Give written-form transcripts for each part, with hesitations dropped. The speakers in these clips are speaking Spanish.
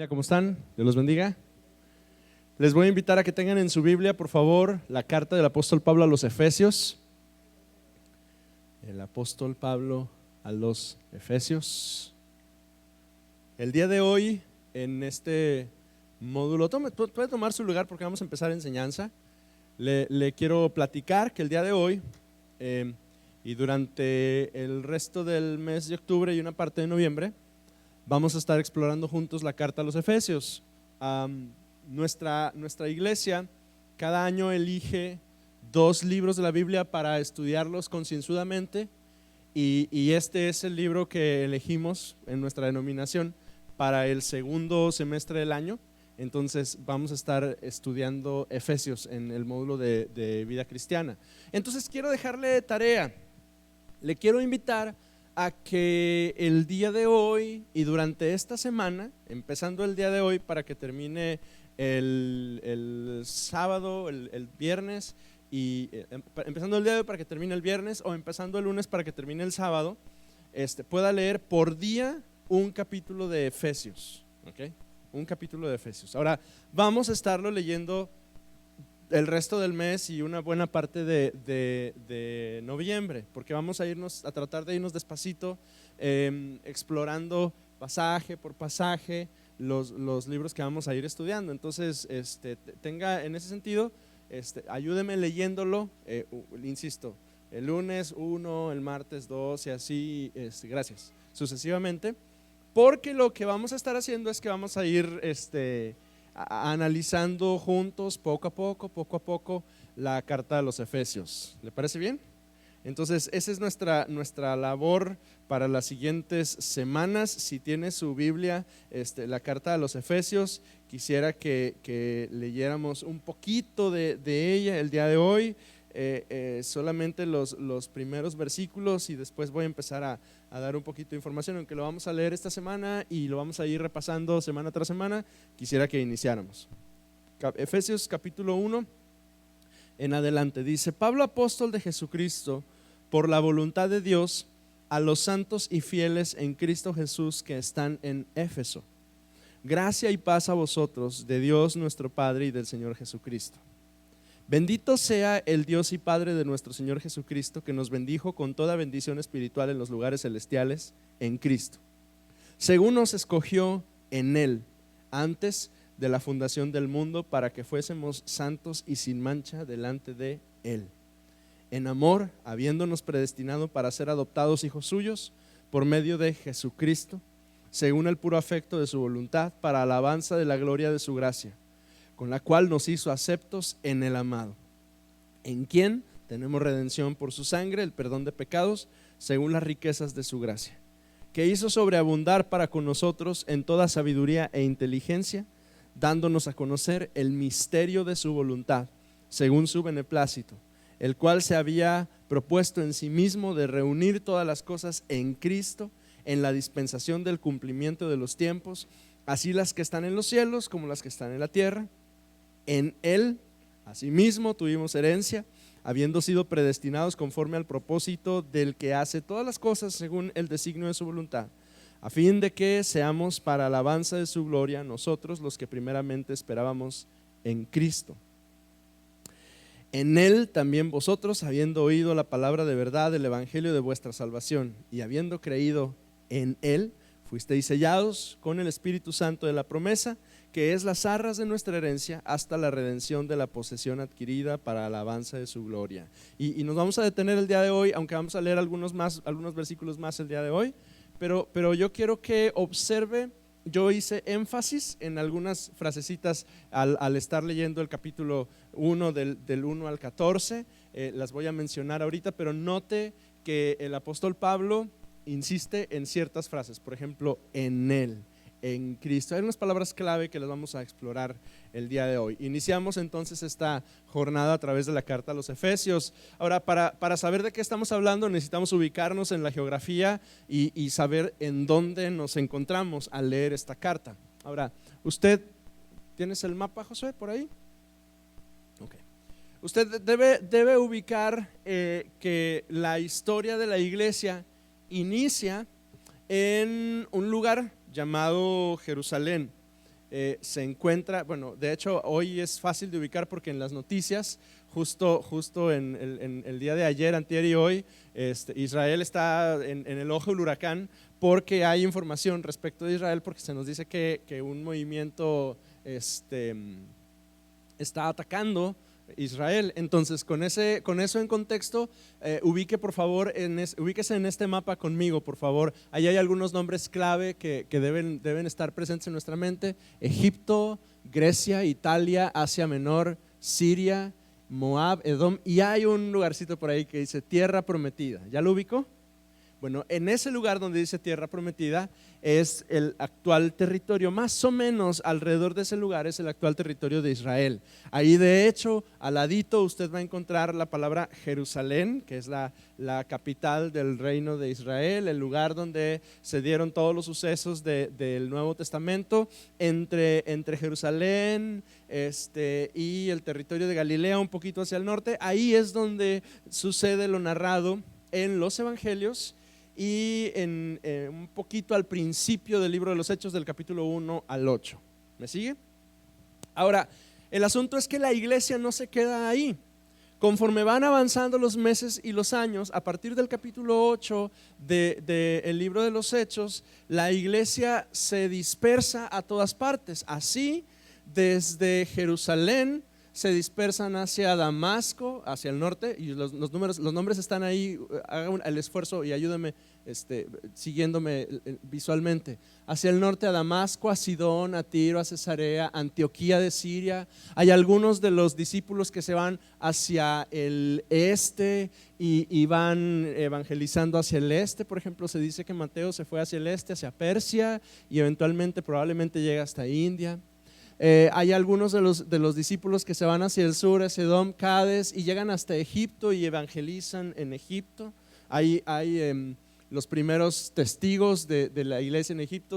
Familia, ¿cómo están? Dios los bendiga. Les voy a invitar a que tengan en su Biblia, por favor, la carta del apóstol Pablo a los Efesios. El apóstol Pablo a los Efesios. El día de hoy, en este módulo, puede tomar su lugar porque vamos a empezar enseñanza. Le quiero platicar que el día de hoy y durante el resto del mes de octubre y una parte de noviembre, vamos a estar explorando juntos la carta a los Efesios. Nuestra iglesia cada año elige 2 libros de la Biblia para estudiarlos concienzudamente y este es el libro que elegimos en nuestra denominación para el segundo semestre del año. Entonces vamos a estar estudiando Efesios en el módulo de vida cristiana. Entonces quiero dejarle tarea, le quiero invitar a que el día de hoy y durante esta semana, empezando el día de hoy para que termine el sábado, el viernes, y empezando el día de hoy para que termine el viernes o empezando el lunes para que termine el sábado, pueda leer por día un capítulo de Efesios, ¿okay? Un capítulo de Efesios. Ahora vamos a estarlo leyendo el resto del mes y una buena parte de noviembre, porque vamos a tratar de irnos despacito, explorando pasaje por pasaje los libros que vamos a ir estudiando. Entonces, tenga en ese sentido, ayúdeme leyéndolo, insisto, el lunes 1, el martes 2 y así, gracias, sucesivamente, porque lo que vamos a estar haciendo es que vamos a ir analizando juntos poco a poco la carta de los Efesios. ¿Le parece bien? Entonces esa es nuestra labor para las siguientes semanas. Si tiene su Biblia, la carta de los Efesios, quisiera que leyéramos un poquito de ella el día de hoy, solamente los primeros versículos, y después voy a empezar a dar un poquito de información, aunque lo vamos a leer esta semana y lo vamos a ir repasando semana tras semana. Quisiera que iniciáramos. Efesios capítulo 1 en adelante dice: Pablo, apóstol de Jesucristo, por la voluntad de Dios, a los santos y fieles en Cristo Jesús que están en Éfeso. Gracia y paz a vosotros, de Dios nuestro Padre y del Señor Jesucristo. Bendito sea el Dios y Padre de nuestro Señor Jesucristo, que nos bendijo con toda bendición espiritual en los lugares celestiales en Cristo, según nos escogió en Él antes de la fundación del mundo, para que fuésemos santos y sin mancha delante de Él, en amor, habiéndonos predestinado para ser adoptados hijos suyos por medio de Jesucristo, según el puro afecto de su voluntad, para alabanza de la gloria de su gracia, con la cual nos hizo aceptos en el amado, en quien tenemos redención por su sangre, el perdón de pecados, según las riquezas de su gracia, que hizo sobreabundar para con nosotros en toda sabiduría e inteligencia, dándonos a conocer el misterio de su voluntad, según su beneplácito, el cual se había propuesto en sí mismo de reunir todas las cosas en Cristo, en la dispensación del cumplimiento de los tiempos, así las que están en los cielos como las que están en la tierra. En Él, asimismo, tuvimos herencia, habiendo sido predestinados conforme al propósito del que hace todas las cosas según el designio de su voluntad, a fin de que seamos para alabanza de su gloria, nosotros los que primeramente esperábamos en Cristo. En Él también vosotros, habiendo oído la palabra de verdad del evangelio de vuestra salvación, y habiendo creído en Él, fuisteis sellados con el Espíritu Santo de la promesa, que es las arras de nuestra herencia, hasta la redención de la posesión adquirida para alabanza de su gloria. Y nos vamos a detener el día de hoy, aunque vamos a leer algunos versículos más el día de hoy, pero yo quiero que observe. Yo hice énfasis en algunas frasecitas al estar leyendo el capítulo 1 del 1 al 14, las voy a mencionar ahorita, pero note que el apóstol Pablo insiste en ciertas frases. Por ejemplo, en Él, en Cristo. Hay unas palabras clave que las vamos a explorar el día de hoy. Iniciamos entonces esta jornada a través de la carta a los Efesios. Ahora, para saber de qué estamos hablando, necesitamos ubicarnos en la geografía y saber en dónde nos encontramos al leer esta carta. Ahora, ¿usted tienes el mapa, Josué, por ahí? Ok. Usted debe ubicar que la historia de la iglesia inicia en un lugar llamado Jerusalén. se encuentra, bueno, de hecho hoy es fácil de ubicar porque en las noticias, justo en el día de ayer, antier y hoy, Israel está en el ojo del huracán porque hay información respecto de Israel, porque se nos dice que un movimiento está atacando Israel. Entonces, con eso en contexto, ubíquese en este mapa conmigo, por favor. Ahí hay algunos nombres clave que deben estar presentes en nuestra mente: Egipto, Grecia, Italia, Asia Menor, Siria, Moab, Edom, y hay un lugarcito por ahí que dice Tierra Prometida. ¿Ya lo ubicó? Bueno, en ese lugar donde dice Tierra Prometida es el actual territorio, más o menos alrededor de ese lugar es el actual territorio de Israel. Ahí de hecho, al ladito usted va a encontrar la palabra Jerusalén, que es la capital del reino de Israel, el lugar donde se dieron todos los sucesos del Nuevo Testamento. Entre Jerusalén y el territorio de Galilea, un poquito hacia el norte, ahí es donde sucede lo narrado en los evangelios y un poquito al principio del libro de los Hechos, del capítulo 1 al 8. ¿Me sigue? Ahora, el asunto es que la iglesia no se queda ahí. Conforme van avanzando los meses y los años, a partir del capítulo 8 del libro de los Hechos, la iglesia se dispersa a todas partes. Así, desde Jerusalén se dispersan hacia Damasco, hacia el norte, y los nombres están ahí. Hagan el esfuerzo y ayúdenme siguiéndome visualmente. Hacia el norte a Damasco, a Sidón, a Tiro, a Cesarea, Antioquía de Siria. Hay algunos de los discípulos que se van hacia el este y van evangelizando hacia el este. Por ejemplo, se dice que Mateo se fue hacia el este, hacia Persia, y eventualmente probablemente llega hasta India. Hay algunos de los discípulos que se van hacia el sur, hacia Edom, Cades, y llegan hasta Egipto y evangelizan en Egipto. Hay los primeros testigos de la iglesia en Egipto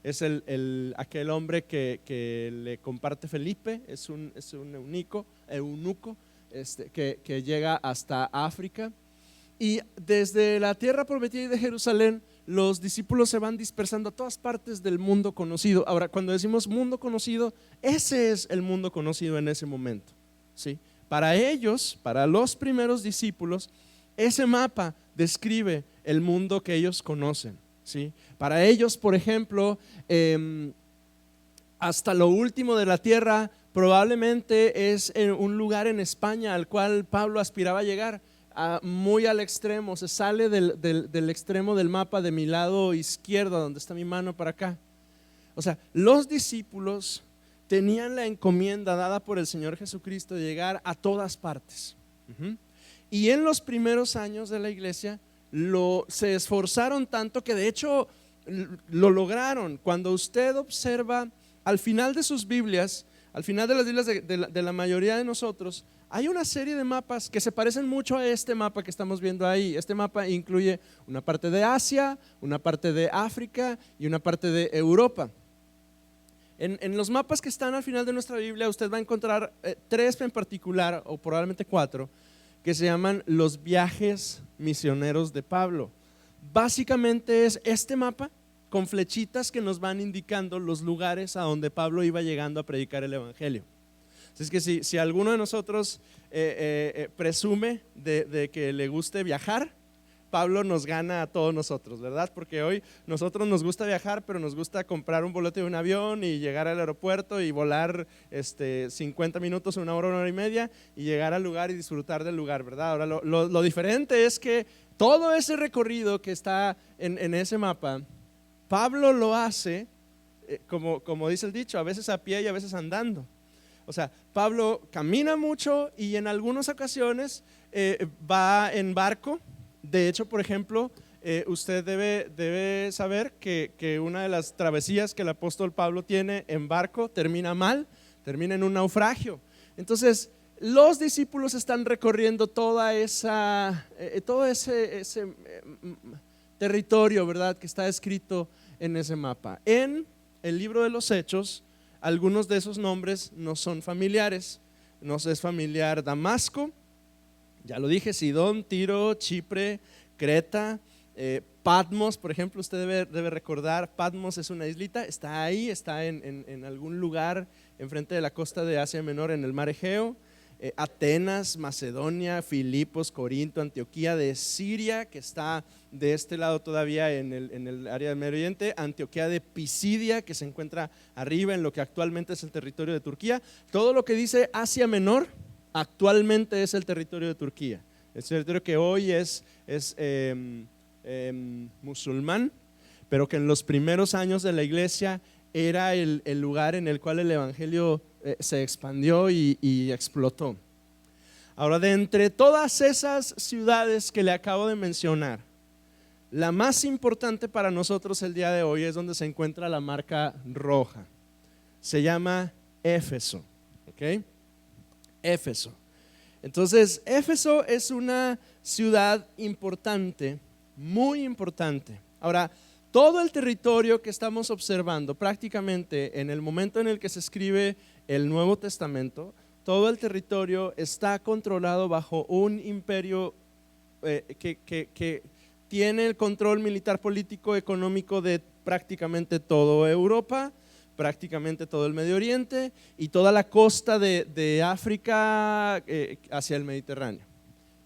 es aquel hombre que le comparte Felipe, es un eunuco que llega hasta África. Y desde la tierra prometida de Jerusalén, los discípulos se van dispersando a todas partes del mundo conocido. Ahora, cuando decimos mundo conocido, ese es el mundo conocido en ese momento, ¿sí? Para ellos, para los primeros discípulos, ese mapa describe el mundo que ellos conocen, ¿sí? Para ellos, por ejemplo, hasta lo último de la tierra probablemente es un lugar en España al cual Pablo aspiraba a llegar. Muy al extremo, se sale del extremo del mapa de mi lado izquierdo, donde está mi mano, para acá. O sea, los discípulos tenían la encomienda dada por el Señor Jesucristo de llegar a todas partes. Y en los primeros años de la iglesia se esforzaron tanto que de hecho lo lograron. Cuando usted observa al final de sus Biblias, al final de las Biblias de la mayoría de nosotros, hay una serie de mapas que se parecen mucho a este mapa que estamos viendo ahí. Este mapa incluye una parte de Asia, una parte de África y una parte de Europa. En los mapas que están al final de nuestra Biblia, usted va a encontrar 3 en particular, o probablemente 4, que se llaman los viajes misioneros de Pablo. Básicamente es este mapa con flechitas que nos van indicando los lugares a donde Pablo iba llegando a predicar el evangelio. Así es que si alguno de nosotros presume de que le guste viajar, Pablo nos gana a todos nosotros, ¿verdad? Porque hoy nosotros nos gusta viajar, pero nos gusta comprar un boleto de un avión y llegar al aeropuerto y volar 50 minutos, una hora y media, y llegar al lugar y disfrutar del lugar, ¿verdad? Ahora lo diferente es que todo ese recorrido que está en ese mapa, Pablo lo hace, como dice el dicho, a veces a pie y a veces andando. O sea, Pablo camina mucho y en algunas ocasiones va en barco. De hecho, por ejemplo, usted debe saber que una de las travesías que el apóstol Pablo tiene en barco termina mal, termina en un naufragio. Entonces, los discípulos están recorriendo todo ese territorio, ¿verdad?, que está escrito en ese mapa. En el libro de los Hechos, algunos de esos nombres no son familiares. Nos es familiar Damasco, ya lo dije, Sidón, Tiro, Chipre, Creta, Patmos, por ejemplo, usted debe recordar, Patmos es una islita, está ahí, está en algún lugar enfrente de la costa de Asia Menor en el mar Egeo. Atenas, Macedonia, Filipos, Corinto, Antioquía de Siria, que está de este lado todavía en el área del Medio Oriente, Antioquía de Pisidia, que se encuentra arriba en lo que actualmente es el territorio de Turquía. Todo lo que dice Asia Menor actualmente es el territorio de Turquía. El territorio que hoy es musulmán, pero que en los primeros años de la iglesia era el lugar en el cual el evangelio se expandió y explotó. Ahora, de entre todas esas ciudades que le acabo de mencionar, la más importante para nosotros el día de hoy es donde se encuentra la marca roja. Se llama Éfeso, ¿ok? Éfeso. Entonces, Éfeso es una ciudad importante, muy importante. Ahora, todo el territorio que estamos observando, prácticamente en el momento en el que se escribe el Nuevo Testamento, todo el territorio está controlado bajo un imperio que tiene el control militar, político, económico de prácticamente toda Europa, prácticamente todo el Medio Oriente y toda la costa de África hacia el Mediterráneo.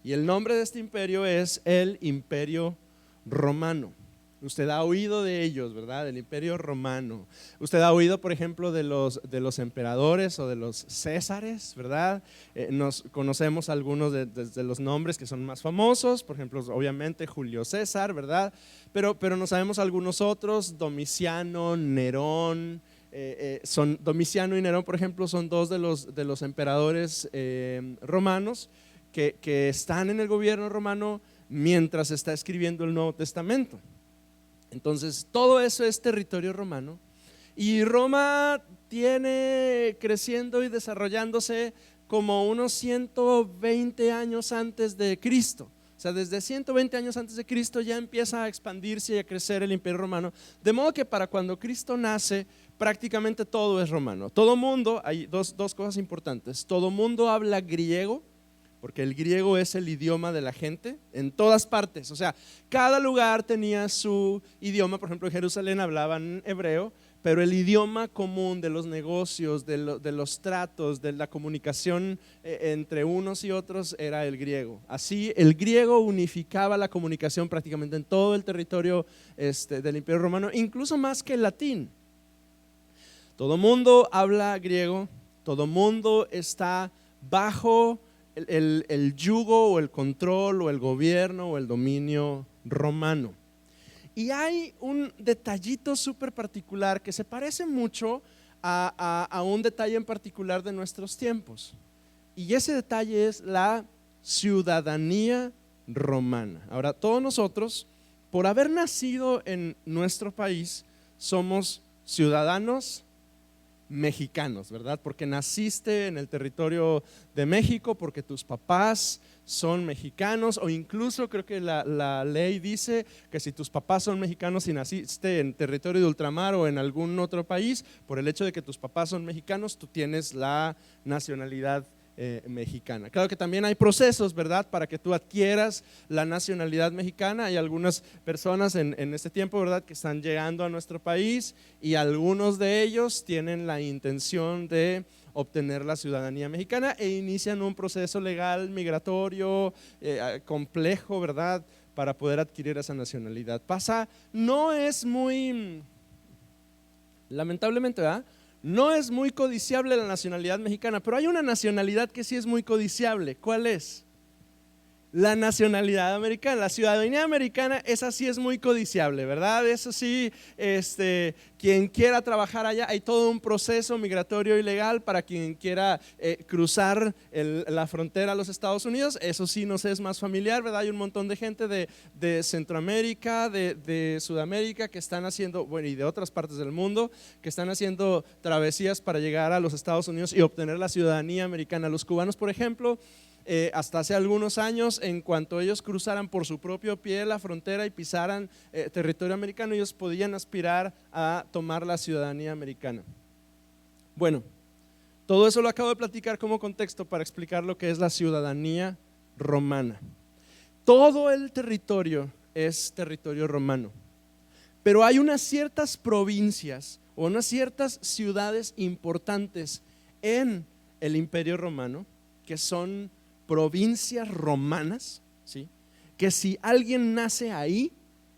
Y el nombre de este imperio es el Imperio Romano. Usted ha oído de ellos, ¿verdad? El Imperio Romano. Usted ha oído, por ejemplo, de los emperadores o de los césares, ¿verdad? Nos conocemos algunos de los nombres que son más famosos, por ejemplo, obviamente Julio César, ¿verdad? Pero no sabemos algunos otros, Domiciano, Nerón. Domiciano y Nerón, por ejemplo, son dos de los emperadores romanos que están en el gobierno romano mientras se está escribiendo el Nuevo Testamento. Entonces, todo eso es territorio romano y Roma tiene creciendo y desarrollándose como unos 120 años antes de Cristo. O sea, desde 120 años antes de Cristo ya empieza a expandirse y a crecer el Imperio Romano, de modo que para cuando Cristo nace, prácticamente todo es romano. Todo mundo, hay dos cosas importantes, todo mundo habla griego, porque el griego es el idioma de la gente en todas partes. O sea, cada lugar tenía su idioma. Por ejemplo, en Jerusalén hablaban hebreo, pero el idioma común de los negocios, de los tratos, de la comunicación entre unos y otros era el griego. Así, el griego unificaba la comunicación prácticamente en todo el territorio del Imperio Romano, incluso más que el latín. Todo mundo habla griego, todo mundo está bajo el yugo o el control o el gobierno o el dominio romano. Y hay un detallito súper particular que se parece mucho a un detalle en particular de nuestros tiempos. Y ese detalle es la ciudadanía romana. Ahora, todos nosotros, por haber nacido en nuestro país, somos ciudadanos mexicanos, ¿verdad? Porque naciste en el territorio de México, porque tus papás son mexicanos, o incluso creo que la ley dice que si tus papás son mexicanos y naciste en territorio de ultramar o en algún otro país, por el hecho de que tus papás son mexicanos, tú tienes la nacionalidad mexicana. Claro que también hay procesos, ¿verdad? Para que tú adquieras la nacionalidad mexicana. Hay algunas personas en este tiempo, ¿verdad?, que están llegando a nuestro país y algunos de ellos tienen la intención de obtener la ciudadanía mexicana e inician un proceso legal migratorio complejo, ¿verdad?, para poder adquirir esa nacionalidad. No es muy, lamentablemente, ¿verdad?, no es muy codiciable la nacionalidad mexicana, pero hay una nacionalidad que sí es muy codiciable. ¿Cuál es? La nacionalidad americana, la ciudadanía americana, esa sí es muy codiciable, ¿verdad? Eso sí, quien quiera trabajar allá, hay todo un proceso migratorio y legal para quien quiera cruzar la frontera a los Estados Unidos. Eso sí nos es más familiar, ¿verdad? Hay un montón de gente de Centroamérica, de Sudamérica que están haciendo, bueno, y de otras partes del mundo, que están haciendo travesías para llegar a los Estados Unidos y obtener la ciudadanía americana. Los cubanos, por ejemplo, hasta hace algunos años, en cuanto ellos cruzaran por su propio pie la frontera y pisaran territorio americano, ellos podían aspirar a tomar la ciudadanía americana. Bueno, todo eso lo acabo de platicar como contexto para explicar lo que es la ciudadanía romana. Todo el territorio es territorio romano. Pero hay unas ciertas provincias o unas ciertas ciudades importantes en el Imperio Romano que son provincias romanas, ¿sí? Que si alguien nace ahí,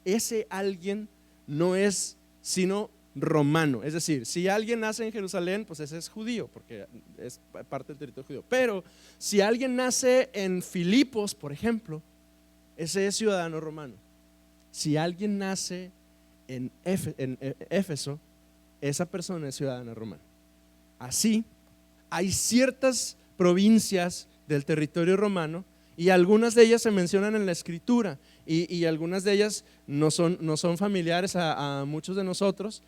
ese alguien no es sino romano. Es decir, si alguien nace en Jerusalén, pues ese es judío, porque es parte del territorio judío. Pero si alguien nace en Filipos, por ejemplo, ese es ciudadano romano. Si alguien nace en Éfeso, esa persona es ciudadana romana. Así, hay ciertas provincias del territorio romano y algunas de ellas se mencionan en la escritura y algunas de ellas no son familiares a muchos de nosotros.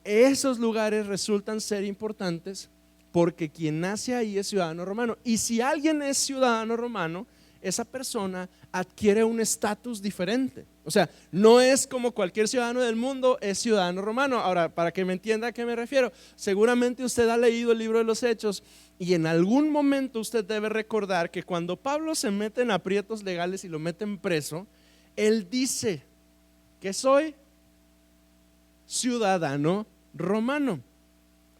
Esos lugares resultan ser importantes porque quien nace ahí es ciudadano romano, y si alguien es ciudadano romano, esa persona adquiere un estatus diferente. O sea, no es como cualquier ciudadano del mundo, es ciudadano romano. Ahora, para que me entienda a qué me refiero, seguramente usted ha leído el libro de los Hechos y en algún momento usted debe recordar que cuando Pablo se mete en aprietos legales y lo meten preso, él dice que soy ciudadano romano.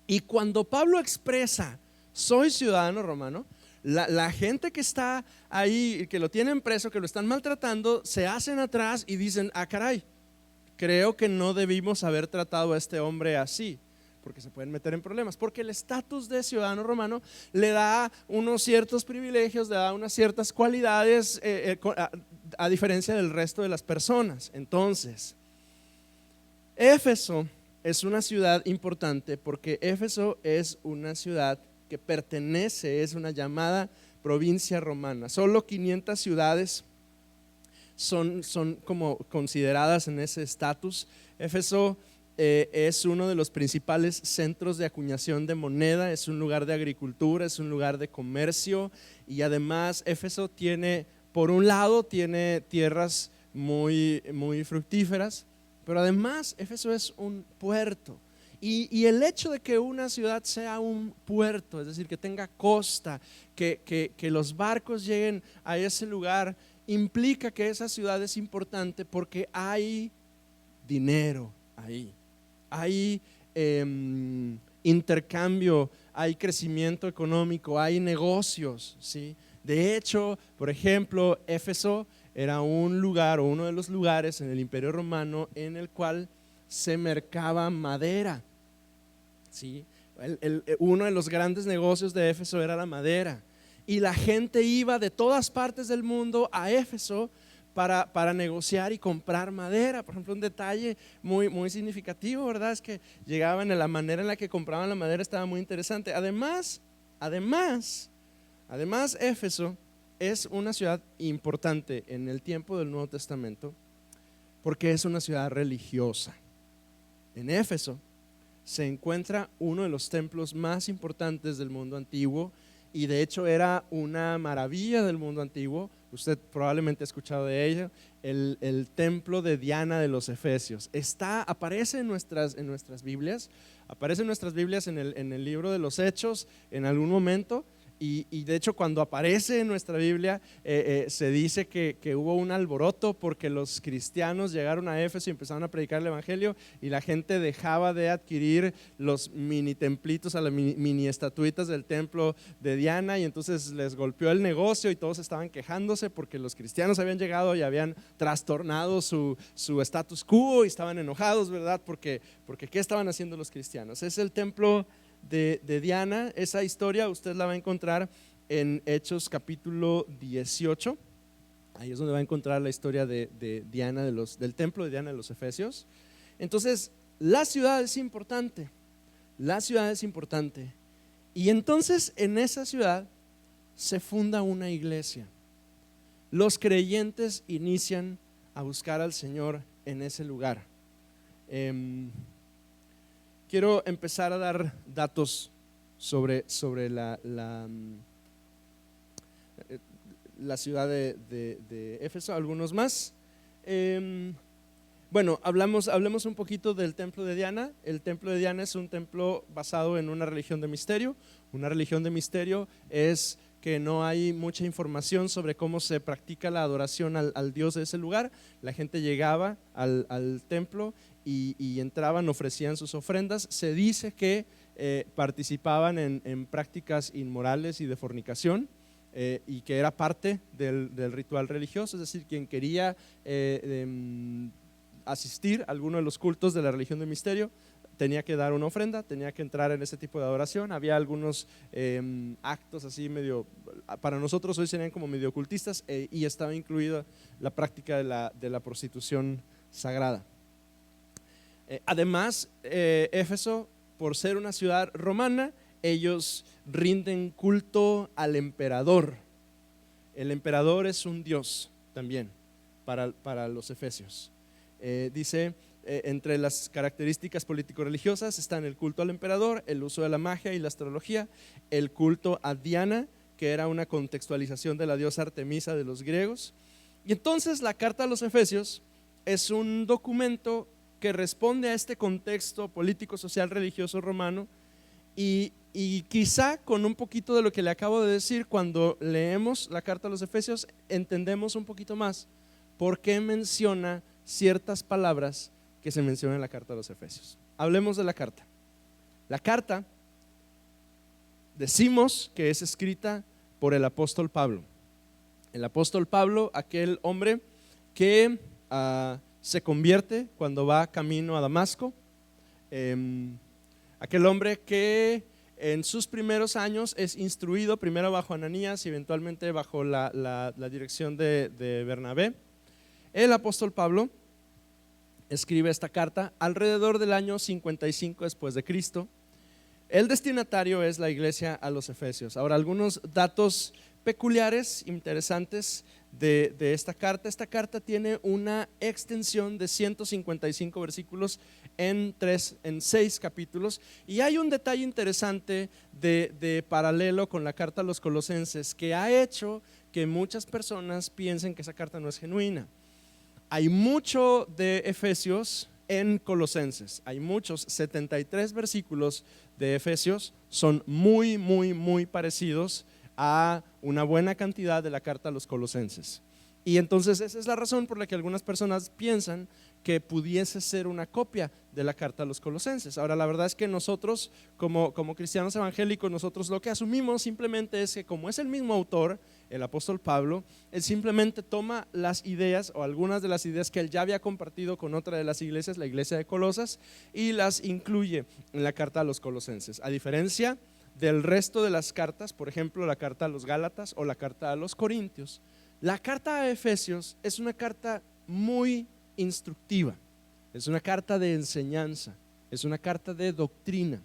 Y cuando Pablo expresa soy ciudadano romano, la gente que está ahí, que lo tienen preso, que lo están maltratando, se hacen atrás y dicen: ah, caray, creo que no debimos haber tratado a este hombre así, porque se pueden meter en problemas, porque el estatus de ciudadano romano le da unos ciertos privilegios, le da unas ciertas cualidades a diferencia del resto de las personas. Entonces, Éfeso es una ciudad importante porque Éfeso es una ciudad que pertenece, es una llamada provincia romana. Solo 500 ciudades son como consideradas en ese estatus. Éfeso es uno de los principales centros de acuñación de moneda, es un lugar de agricultura, es un lugar de comercio, y además Éfeso tiene, por un lado, tiene tierras muy fructíferas, pero además Éfeso es un puerto. Y el hecho de que una ciudad sea un puerto, es decir, que tenga costa, que los barcos lleguen a ese lugar, implica que esa ciudad es importante porque hay dinero ahí, hay intercambio, hay crecimiento económico, hay negocios, ¿sí? De hecho, por ejemplo, Éfeso era un lugar o uno de los lugares en el Imperio Romano en el cual se mercaba madera, ¿sí? Uno de los grandes negocios de Éfeso era la madera, y la gente iba de todas partes del mundo a Éfeso para negociar y comprar madera. Por ejemplo, un detalle muy significativo, ¿verdad? Es que llegaban, la manera en la que compraban la madera estaba muy interesante. Además, Éfeso es una ciudad importante en el tiempo del Nuevo Testamento porque es una ciudad religiosa. En Éfeso se encuentra uno de los templos más importantes del mundo antiguo, y de hecho era una maravilla del mundo antiguo. Usted probablemente ha escuchado de ella, el templo de Diana de los Efesios. Aparece en nuestras Biblias, en el libro de los Hechos en algún momento. Y de hecho, cuando aparece en nuestra Biblia, se dice que hubo un alboroto porque los cristianos llegaron a Éfeso y empezaron a predicar el evangelio, y la gente dejaba de adquirir los mini templitos, a las mini estatuitas del templo de Diana, y entonces les golpeó el negocio y todos estaban quejándose porque los cristianos habían llegado y habían trastornado su status quo y estaban enojados, ¿verdad? Porque ¿qué estaban haciendo los cristianos? Es el templo de Diana. Esa historia usted la va a encontrar en Hechos capítulo 18. Ahí es donde va a encontrar la historia de Diana del templo de Diana de los Efesios. Entonces, la ciudad es importante. Y entonces en esa ciudad se funda una iglesia. Los creyentes inician a buscar al Señor en ese lugar. Quiero empezar a dar datos sobre la ciudad de Éfeso, algunos más. Bueno, hablemos un poquito del templo de Diana. El templo de Diana es un templo basado en una religión de misterio. Una religión de misterio es que no hay mucha información sobre cómo se practica la adoración al Dios de ese lugar. La gente llegaba al templo y entraban, ofrecían sus ofrendas. Se dice que participaban en prácticas inmorales y de fornicación, y que era parte del ritual religioso, es decir, quien quería asistir a alguno de los cultos de la religión del misterio tenía que dar una ofrenda, tenía que entrar en ese tipo de adoración. Había algunos actos así medio, para nosotros hoy serían como medio ocultistas, y estaba incluida la práctica de la prostitución sagrada. Además, Éfeso, por ser una ciudad romana, ellos rinden culto al emperador. El emperador es un dios también para los efesios. Dice, entre las características político-religiosas están el culto al emperador, el uso de la magia y la astrología, el culto a Diana, que era una contextualización de la diosa Artemisa de los griegos. Y entonces la carta a los Efesios es un documento que responde a este contexto político, social, religioso romano, y quizá con un poquito de lo que le acabo de decir, cuando leemos la carta a los Efesios entendemos un poquito más por qué menciona ciertas palabras que se mencionan en la carta a los Efesios. Hablemos de la carta. La carta decimos que es escrita por el apóstol Pablo. El apóstol Pablo, aquel hombre que se convierte cuando va camino a Damasco, aquel hombre que en sus primeros años es instruido primero bajo Ananías y eventualmente bajo la dirección de Bernabé. El apóstol Pablo escribe esta carta alrededor del año 55 después de Cristo. El destinatario es la iglesia a los Efesios. Ahora, algunos datos peculiares, interesantes de esta carta. Esta carta tiene una extensión de 155 versículos en 6 capítulos, y hay un detalle interesante de paralelo con la carta a los Colosenses que ha hecho que muchas personas piensen que esa carta no es genuina. Hay mucho de Efesios en Colosenses, hay muchos, 73 versículos de Efesios son muy parecidos a una buena cantidad de la carta a los Colosenses. Y entonces esa es la razón por la que algunas personas piensan que pudiese ser una copia de la carta a los Colosenses. Ahora, la verdad es que nosotros como cristianos evangélicos, nosotros lo que asumimos simplemente es que como es el mismo autor, el apóstol Pablo, él simplemente toma las ideas o algunas de las ideas que él ya había compartido con otra de las iglesias, la iglesia de Colosas, y las incluye en la carta a los Colosenses. A diferencia del resto de las cartas, por ejemplo la carta a los Gálatas o la carta a los Corintios, la carta a Efesios es una carta muy instructiva, es una carta de enseñanza, es una carta de doctrina.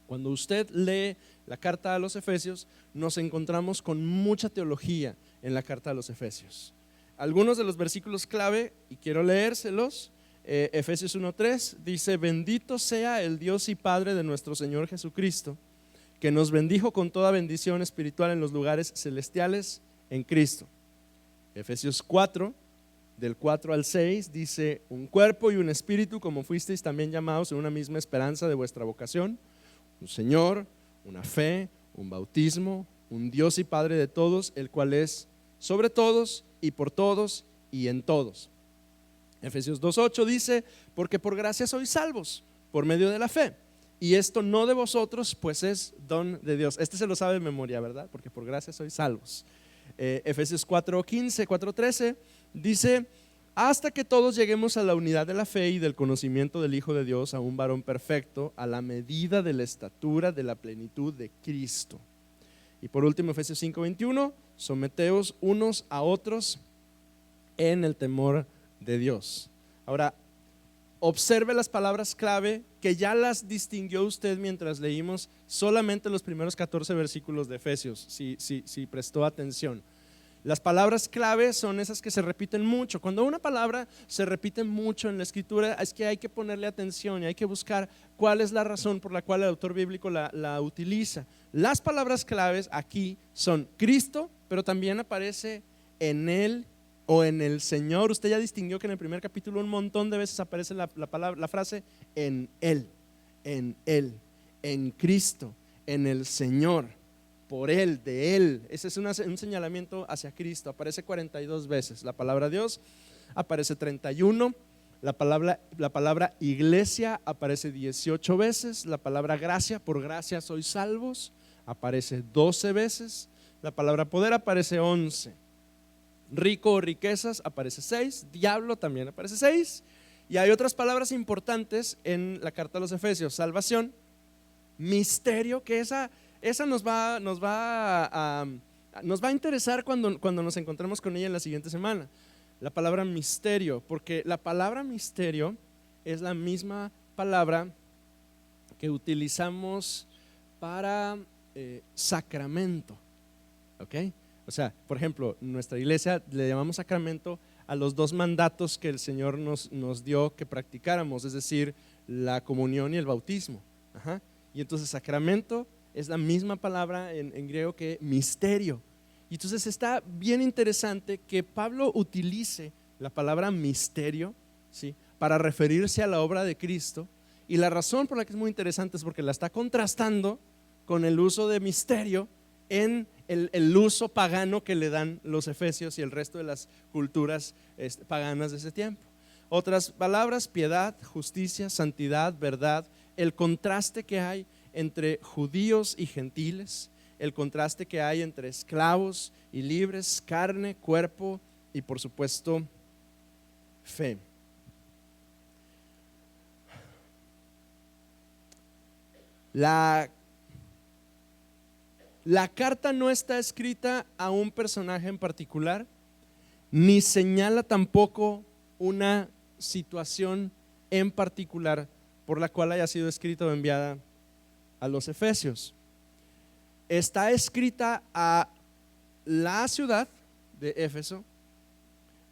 Cuando usted lee la carta a los Efesios, nos encontramos con mucha teología en la carta a los Efesios. Algunos de los versículos clave, y quiero leérselos. Efesios 1:3 dice: bendito sea el Dios y Padre de nuestro Señor Jesucristo, que nos bendijo con toda bendición espiritual en los lugares celestiales en Cristo. Efesios 4, del 4 al 6 dice: un cuerpo y un espíritu, como fuisteis también llamados en una misma esperanza de vuestra vocación, un Señor, una fe, un bautismo, un Dios y Padre de todos, el cual es sobre todos y por todos y en todos. Efesios 2:8 dice: porque por gracia sois salvos por medio de la fe, y esto no de vosotros, pues es don de Dios. Este se lo sabe de memoria, ¿verdad? Porque por gracia sois salvos. Efesios 4:15, 4:13 dice: hasta que todos lleguemos a la unidad de la fe y del conocimiento del Hijo de Dios, a un varón perfecto, a la medida de la estatura de la plenitud de Cristo. Y por último, Efesios 5:21: someteos unos a otros en el temor de Dios. Ahora, observe las palabras clave que ya las distinguió usted mientras leímos solamente los primeros 14 versículos de Efesios, si prestó atención. Las palabras clave son esas que se repiten mucho. Cuando una palabra se repite mucho en la escritura, es que hay que ponerle atención y hay que buscar cuál es la razón por la cual el autor bíblico la utiliza. Las palabras claves aquí son Cristo, pero también aparece en Él o en el Señor. Usted ya distinguió que en el primer capítulo un montón de veces aparece la frase en Él, en Cristo, en el Señor. por Él, de Él. Ese es un señalamiento hacia Cristo. Aparece 42 veces. La palabra Dios aparece 31. La palabra iglesia aparece 18 veces. La palabra gracia, por gracia sois salvos, aparece 12 veces. La palabra poder aparece 11. Rico o riquezas aparece 6. Diablo también aparece 6. Y hay otras palabras importantes en la carta a los Efesios: salvación, misterio, que esa nos va a interesar cuando nos encontremos con ella en la siguiente semana. La palabra misterio, porque la palabra misterio es la misma palabra que utilizamos para sacramento, ¿ok? O sea, por ejemplo, en nuestra iglesia le llamamos sacramento a los 2 mandatos que el Señor nos dio que practicáramos, es decir, la comunión y el bautismo. Ajá. Y entonces sacramento es la misma palabra en griego que misterio. Y entonces está bien interesante que Pablo utilice la palabra misterio, ¿sí?, para referirse a la obra de Cristo. Y la razón por la que es muy interesante es porque la está contrastando con el uso de misterio en el uso pagano que le dan los efesios y el resto de las culturas paganas de ese tiempo. Otras palabras: piedad, justicia, santidad, verdad. El contraste que hay entre judíos y gentiles, el contraste que hay entre esclavos y libres, carne, cuerpo y por supuesto fe. La carta no está escrita a un personaje en particular, ni señala tampoco una situación en particular por la cual haya sido escrita o enviada a los Efesios. Está escrita a la ciudad de Éfeso,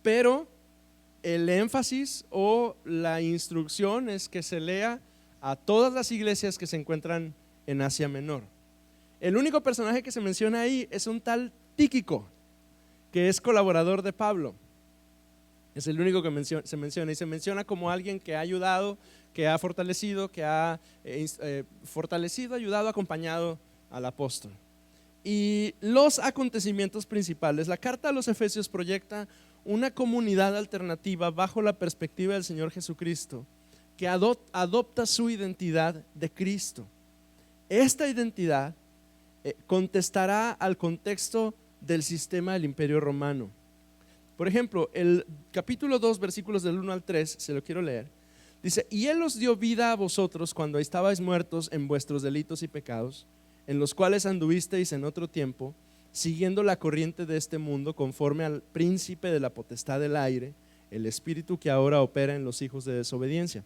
pero el énfasis o la instrucción es que se lea a todas las iglesias que se encuentran en Asia Menor. El único personaje que se menciona ahí es un tal Tíquico, que es colaborador de Pablo. Es el único que se menciona, y se menciona como alguien que ha ayudado, que ha fortalecido, ayudado, acompañado al apóstol. Y los acontecimientos principales: la carta a los Efesios proyecta una comunidad alternativa bajo la perspectiva del Señor Jesucristo, que adopta su identidad de Cristo. Esta identidad contestará al contexto del sistema del Imperio Romano. Por ejemplo, el capítulo 2, versículos del 1 al 3, se lo quiero leer. Dice: y Él os dio vida a vosotros cuando estabais muertos en vuestros delitos y pecados, en los cuales anduvisteis en otro tiempo, siguiendo la corriente de este mundo, conforme al príncipe de la potestad del aire, el espíritu que ahora opera en los hijos de desobediencia,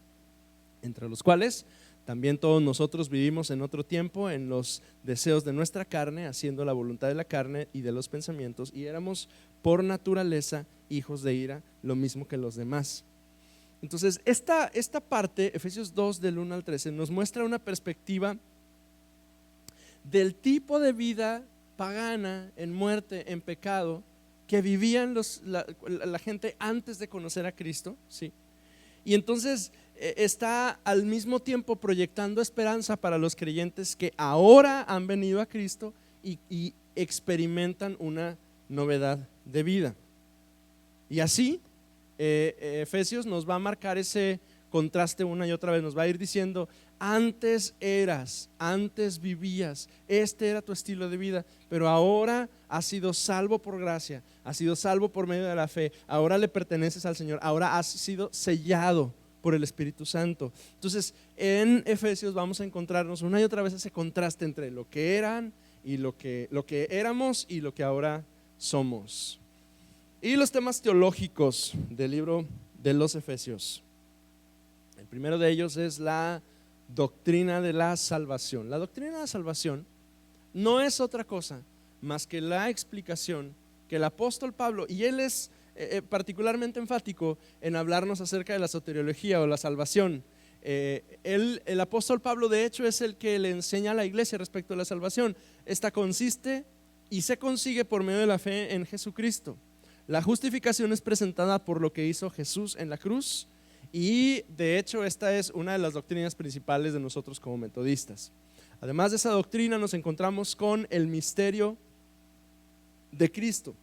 entre los cuales también todos nosotros vivimos en otro tiempo en los deseos de nuestra carne, haciendo la voluntad de la carne y de los pensamientos, y éramos por naturaleza hijos de ira, lo mismo que los demás. Entonces esta parte, Efesios 2 del 1 al 13, nos muestra una perspectiva del tipo de vida pagana, en muerte, en pecado, que vivían la gente antes de conocer a Cristo, ¿sí? Y entonces está al mismo tiempo proyectando esperanza para los creyentes que ahora han venido a Cristo y experimentan una novedad de vida. Y así Efesios nos va a marcar ese contraste una y otra vez. Nos va a ir diciendo: antes eras, antes vivías, este era tu estilo de vida, pero ahora has sido salvo por gracia, has sido salvo por medio de la fe, ahora le perteneces al Señor, ahora has sido sellado por el Espíritu Santo. Entonces en Efesios vamos a encontrarnos una y otra vez ese contraste entre lo que eran y lo que éramos y lo que ahora somos. Y los temas teológicos del libro de los Efesios: el primero de ellos es la doctrina de la salvación. La doctrina de la salvación no es otra cosa más que la explicación que el apóstol Pablo, y él es particularmente enfático en hablarnos acerca de la soteriología o la salvación. El apóstol Pablo, de hecho, es el que le enseña a la iglesia respecto a la salvación. Esta consiste y se consigue por medio de la fe en Jesucristo. La justificación es presentada por lo que hizo Jesús en la cruz, y de hecho esta es una de las doctrinas principales de nosotros como metodistas. Además de esa doctrina, nos encontramos con el misterio de Cristo,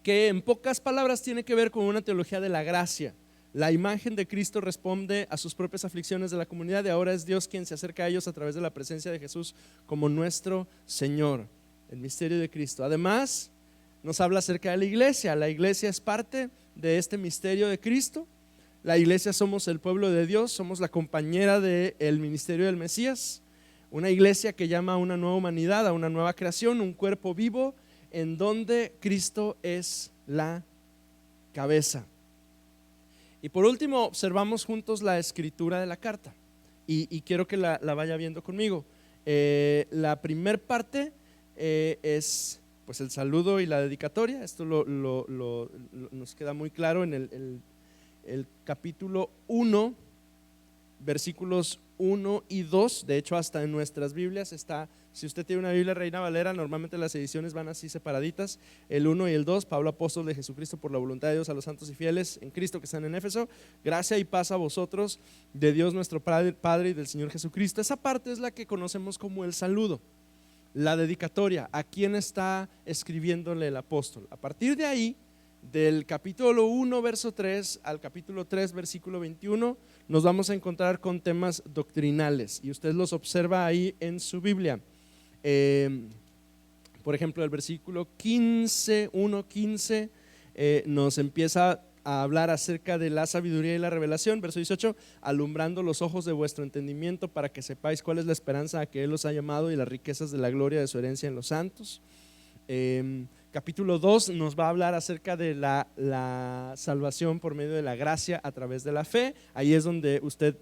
que en pocas palabras tiene que ver con una teología de la gracia. La imagen de Cristo responde a sus propias aflicciones de la comunidad y ahora es Dios quien se acerca a ellos a través de la presencia de Jesús como nuestro Señor, el misterio de Cristo. Además, nos habla acerca de la iglesia. La iglesia es parte de este misterio de Cristo. La iglesia somos el pueblo de Dios, somos la compañera del ministerio del Mesías, una iglesia que llama a una nueva humanidad, a una nueva creación, un cuerpo vivo en donde Cristo es la cabeza. Y por último, observamos juntos la escritura de la carta y quiero que la vaya viendo conmigo. La primer parte es pues el saludo y la dedicatoria. Esto nos queda muy claro en el capítulo 1, versículos 1 y 2. De hecho, hasta en nuestras Biblias está, si usted tiene una Biblia Reina Valera, normalmente las ediciones van así separaditas, el 1 y el 2, Pablo, apóstol de Jesucristo por la voluntad de Dios, a los santos y fieles en Cristo que están en Éfeso, gracia y paz a vosotros de Dios nuestro Padre y del Señor Jesucristo. Esa parte es la que conocemos como el saludo, la dedicatoria, a quién está escribiéndole el apóstol. A partir de ahí, del capítulo 1 verso 3 al capítulo 3 versículo 21, nos vamos a encontrar con temas doctrinales y usted los observa ahí en su Biblia. Por ejemplo, el versículo 15, 1:15 nos empieza a hablar acerca de la sabiduría y la revelación. Verso 18, alumbrando los ojos de vuestro entendimiento para que sepáis cuál es la esperanza a que Él os ha llamado y las riquezas de la gloria de su herencia en los santos. Capítulo 2 nos va a hablar acerca de la salvación por medio de la gracia a través de la fe. Ahí es donde usted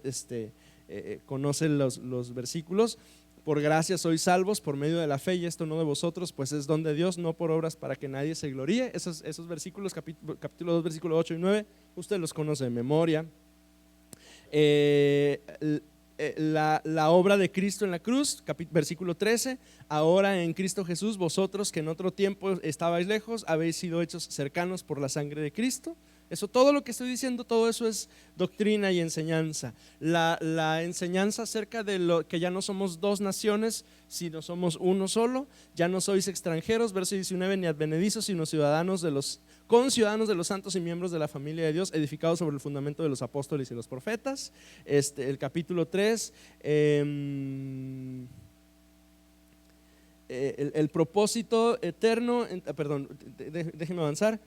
conoce los versículos. Por gracia sois salvos por medio de la fe, y esto no de vosotros, pues es don de Dios, no por obras para que nadie se gloríe. Esos versículos, capítulo 2, versículo 8 y 9, usted los conoce de memoria. La obra de Cristo en la cruz, versículo 13, ahora en Cristo Jesús, vosotros que en otro tiempo estabais lejos, habéis sido hechos cercanos por la sangre de Cristo. Eso, todo lo que estoy diciendo, todo eso es doctrina y enseñanza. La enseñanza acerca de lo que ya no somos dos naciones, sino somos uno solo. Ya no sois extranjeros, verso 19, ni advenedizos, sino conciudadanos de los santos y miembros de la familia de Dios, edificados sobre el fundamento de los apóstoles y los profetas. El capítulo 3, el propósito eterno, perdón, déjeme avanzar.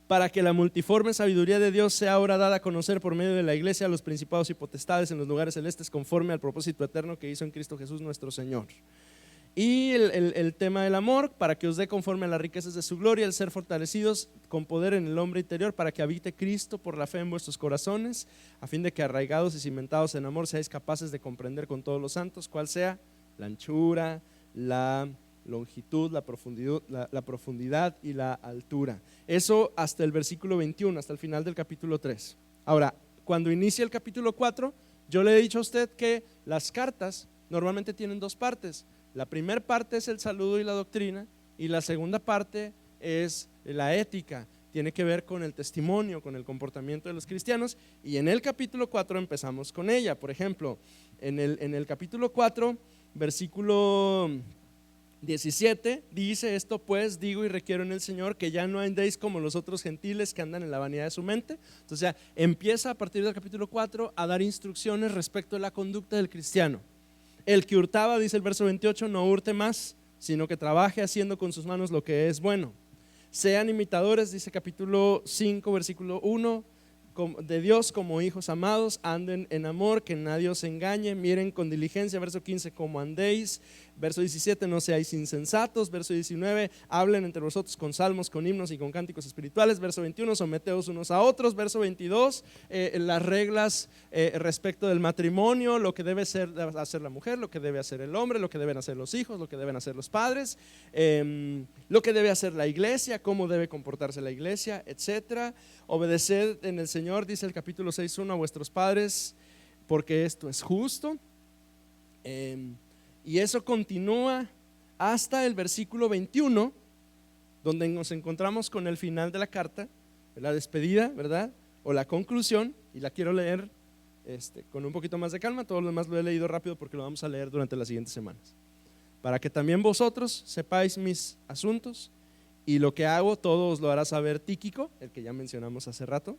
Para que la multiforme sabiduría de Dios sea ahora dada a conocer por medio de la iglesia a los principados y potestades en los lugares celestes, conforme al propósito eterno que hizo en Cristo Jesús nuestro Señor. Y el tema del amor, para que os dé conforme a las riquezas de su gloria, el ser fortalecidos con poder en el hombre interior, para que habite Cristo por la fe en vuestros corazones, a fin de que arraigados y cimentados en amor seáis capaces de comprender con todos los santos cuál sea la anchura, la longitud, la profundidad y la altura. Eso hasta el versículo 21, hasta el final del capítulo 3. Ahora, cuando inicia el capítulo 4, yo le he dicho a usted que las cartas normalmente tienen dos partes. La primera parte es el saludo y la doctrina, y la segunda parte es la ética, tiene que ver con el testimonio, con el comportamiento de los cristianos, y en el capítulo 4 empezamos con ella. Por ejemplo, en el capítulo 4, versículo 17, dice: esto pues digo y requiero en el Señor, que ya no andéis como los otros gentiles que andan en la vanidad de su mente. Entonces ya empieza a partir del capítulo 4 a dar instrucciones respecto a la conducta del cristiano. El que hurtaba, dice el verso 28, no hurte más, sino que trabaje haciendo con sus manos lo que es bueno. Sean imitadores, dice capítulo 5, versículo 1, de Dios como hijos amados, anden en amor, que nadie os engañe, miren con diligencia, verso 15, como andéis, verso 17, no seáis insensatos, verso 19, hablen entre vosotros con salmos, con himnos y con cánticos espirituales, verso 21, someteos unos a otros, verso 22, las reglas respecto del matrimonio, lo que debe hacer la mujer, lo que debe hacer el hombre, lo que deben hacer los hijos, lo que deben hacer los padres, lo que debe hacer la iglesia, cómo debe comportarse la iglesia, etcétera. Obedeced en el Señor, dice el capítulo 6:1, a vuestros padres, porque esto es justo. Y eso continúa hasta el versículo 21, donde nos encontramos con el final de la carta, la despedida, ¿verdad? O la conclusión, y la quiero leer con un poquito más de calma. Todo lo demás lo he leído rápido porque lo vamos a leer durante las siguientes semanas. Para que también vosotros sepáis mis asuntos, y lo que hago todo os lo hará saber Tíquico, el que ya mencionamos hace rato,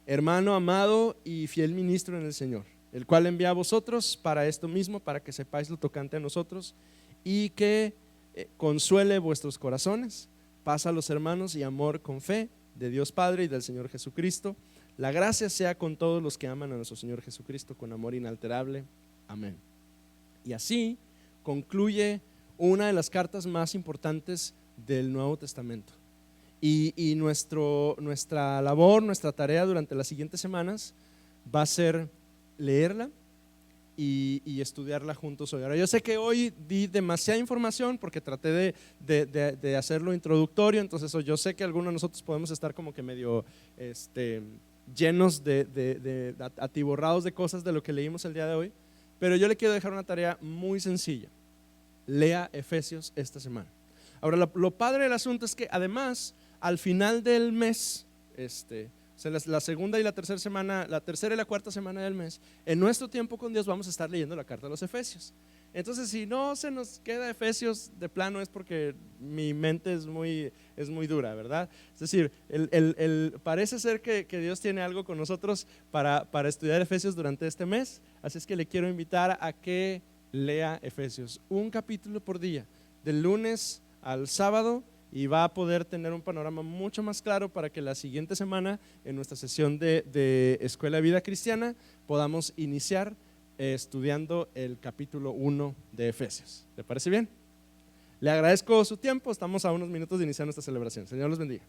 hermano amado y fiel ministro en el Señor, el cual envía a vosotros para esto mismo, para que sepáis lo tocante a nosotros y que consuele vuestros corazones. Paz a los hermanos y amor con fe de Dios Padre y del Señor Jesucristo. La gracia sea con todos los que aman a nuestro Señor Jesucristo con amor inalterable. Amén. Y así concluye una de las cartas más importantes del Nuevo Testamento. Y nuestra labor, nuestra tarea durante las siguientes semanas va a ser leerla y estudiarla juntos hoy. Ahora, yo sé que hoy di demasiada información porque traté de hacerlo introductorio, entonces yo sé que algunos de nosotros podemos estar como que medio llenos atiborrados de cosas de lo que leímos el día de hoy, pero yo le quiero dejar una tarea muy sencilla: lea Efesios esta semana. Ahora, lo padre del asunto es que además al final del mes, o sea, la segunda y la tercera semana, la tercera y la cuarta semana del mes, en nuestro tiempo con Dios vamos a estar leyendo la carta a los Efesios. Entonces, si no se nos queda Efesios de plano, es porque mi mente es muy dura, ¿verdad? Es decir, parece ser que Dios tiene algo con nosotros para estudiar Efesios durante este mes, así es que le quiero invitar a que lea Efesios, un capítulo por día, del lunes al sábado, y va a poder tener un panorama mucho más claro para que la siguiente semana, en nuestra sesión de Escuela de Vida Cristiana, podamos iniciar estudiando el capítulo 1 de Efesios. ¿Le parece bien? Le agradezco su tiempo, estamos a unos minutos de iniciar nuestra celebración. Señor los bendiga.